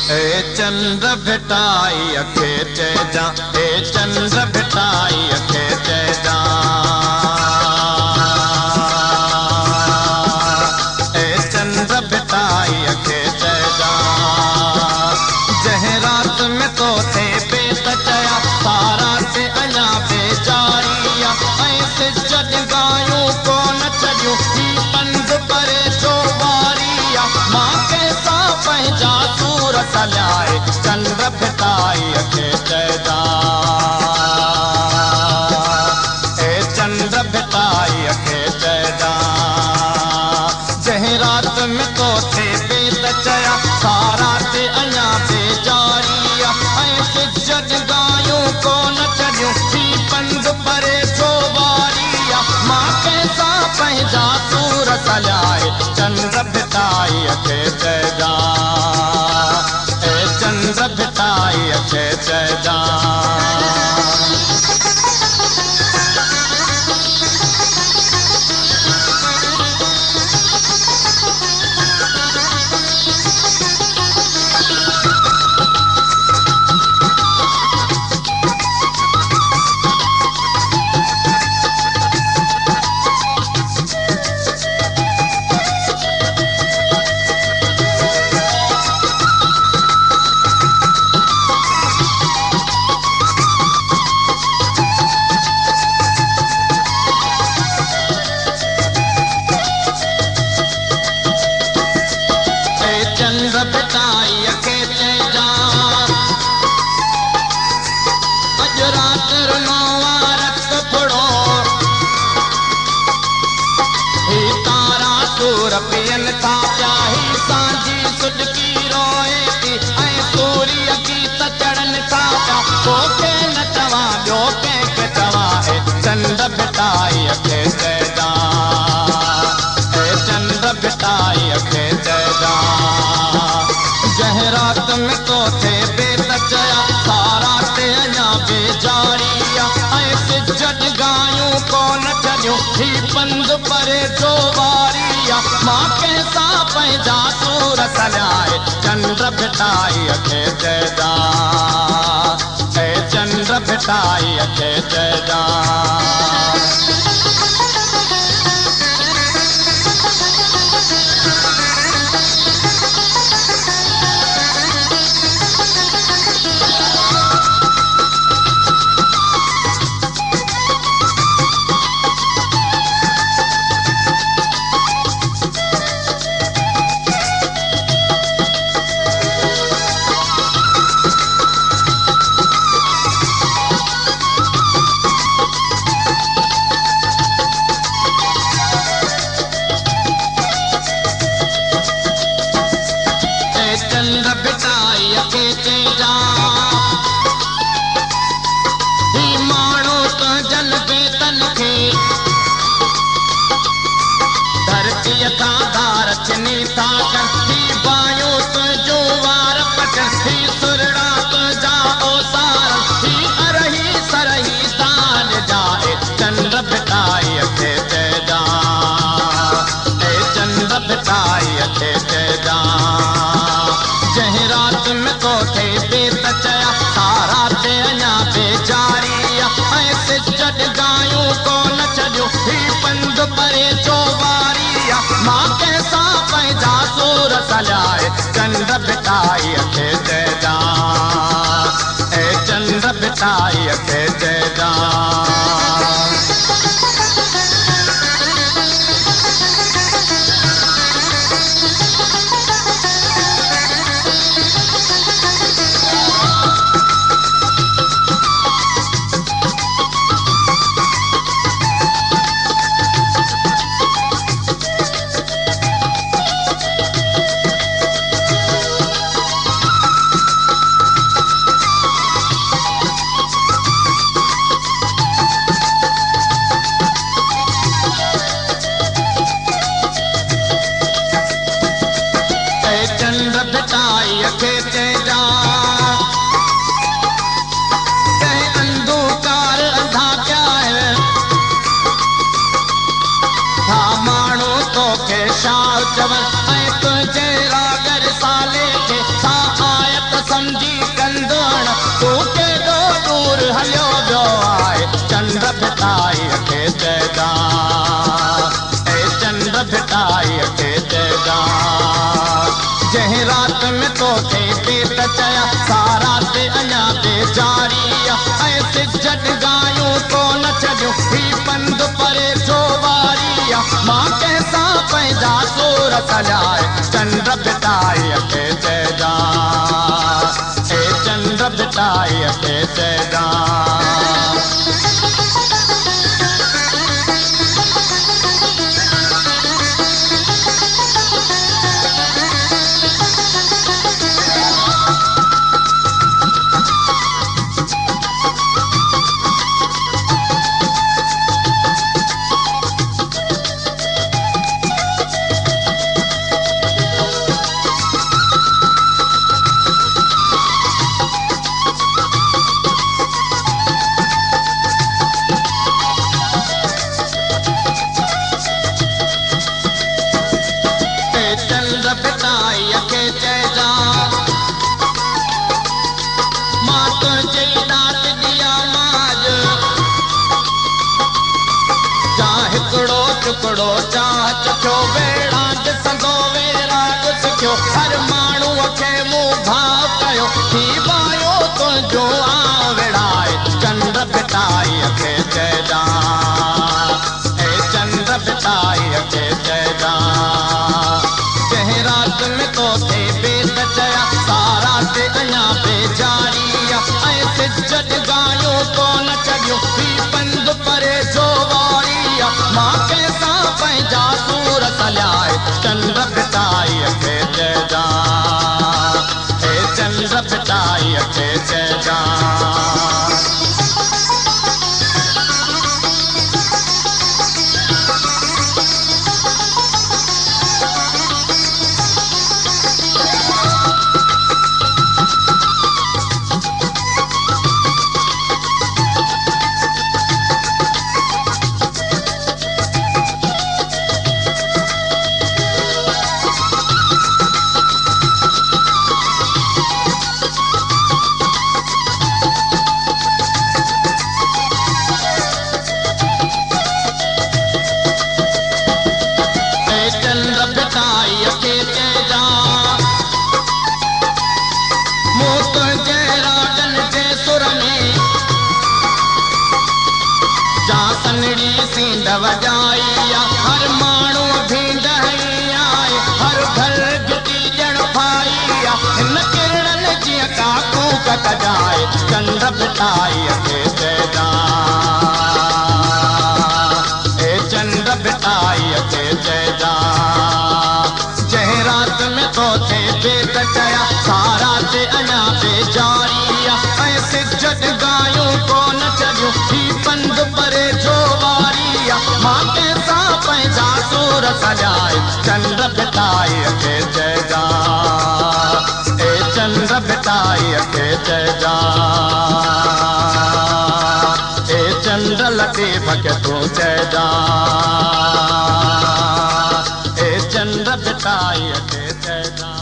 ए चंद्र भेटाई अखे चेजा, ए चंद्र भेटाई अखे चेजा, ए चंद्र भेटाई अखे चेजा। जंहिं रात में तो थे बेत चया, सारा से अञा बेजारिया, ऐं सिज ॾिघायूं कोन छॾियूं, ही पंध परे जो वारिया, मां कंहिंसां पंहिंजा सूर सजाए, चंद्र भेटाई अखे चइजा, ए चंद्र भेटाई अखे चइजा। जंहिं रात में तो थे बेत चया, सारा ते अञा बेजारिया, ऐं सिज ॾिघायूं कोन छॾियूं, ही पंध परे जो वारिया, मां कंहिंसां पंहिंजा सूर सजाए, चंद्र भेटाई अखे चइजा, ए चंद्र भेटाई अखे चइजा। चंद्र भेटाई अखे चइजा, अॼु राति रुनो रत फुड़ो, ही तारा सूर पियनि था पिया, ही सांझी सुॾकी रोए थी, ऐं सूर्य गीत चढ़नि था पिया, तोखे न चवां ॿियो कंहिंखे चवां, ए चंद्र भेटाई अखे चइजा, ए चंद्र भेटाई अखे चइजा। जंहिं रात में तो थे बेत चया, सारा ते अञा बेजारिया, ऐं सिज ॾिघायूं कोन छॾियूं, ही पंध परे जो वारिया, मां कंहिंसां पंहिंजा सूर सजाए, चंद्र भेटाई अखे चइजा, ए चंद्र भेटाई अखे चइजा। चंद्र भेटाई अखे चइजा, ही माण्हू तुंहिंजनि बेतनि खे, धरतीअ तां धार छिनी था कनि, ही बायूं तुंहिंजूं वार पटनि, ही सुरड़ा तुंहिंजा ओसार, ही अरही सरही दान जाए, चंद्र भेटाई अखे चइजा, ए चंद्र भेटाई अखे चइजा। जंहिं रात में तो थे बेत चया, सारा ते अञा बेजारिया, ऐं सिज ॾिघायूं कोन छॾियूं, ही पंध परे जो वारिया, मां कंहिंसां पंहिंजा सूर सजाए, चंद्र भेटाई अखे चइजा, ए चंद्र भेटाई अखे चइजा। चंद्र भेटाई अखे चइजा, कंहिं अंधकार अंधा पिया आहिनि, हा माण्हू तोखे छा चवनि, ऐं तुंहिंजे रागर साले खे छा आयत चया सारा ते अञा बेजारी ऐं सिजट गायूं को न छॾियूं ही पंध परे जो वारी मां कंहिंसां पंहिंजा सूर सजाए चंड बिटाई खे चइजां ए चंड बिटाई खे चइजां टुकड़ो चाह चखियो बेड़ा ॾिसंदो वेराग सिखियो हर माण्हूअ खे मूं भाव कयो थी वायो तुंहिंजो आवेड़ाए चंड बिटाई खे चइजां ए चंड बिटाई खे चइजां जंहिं रात में तोखे बेत चया सारा ते अञा बेजारी ऐं सिजट गायूं को न छॾियूं ही पंध परे जो वारी मां कंहिंसां पंहिंजा सूर सजाए चंड बिटाई खे चइजां ए चंड बिटाई खे चइजां वजाई हर माण्हू भींड आए हर घर जुटी ॼण पाई हिन किरणनि जीअं काकू कजाए चंड बिटाई खे चइजां ए चंड बिटाई खे चइजां जंहिं रात में तोखे बेत चया सारा ते अञा बेजारी ऐं सिजट गायूं को न छॾियूं ही पंध परे जो वारी मां कंहिंसां पंहिंजा सूर सजाए चंड बिटाई खे चइजां ए चंड बिटाई खे चइजां ए चंड लतीफ़ खे तूं चइजां ए चंड बिटाई खे चइजां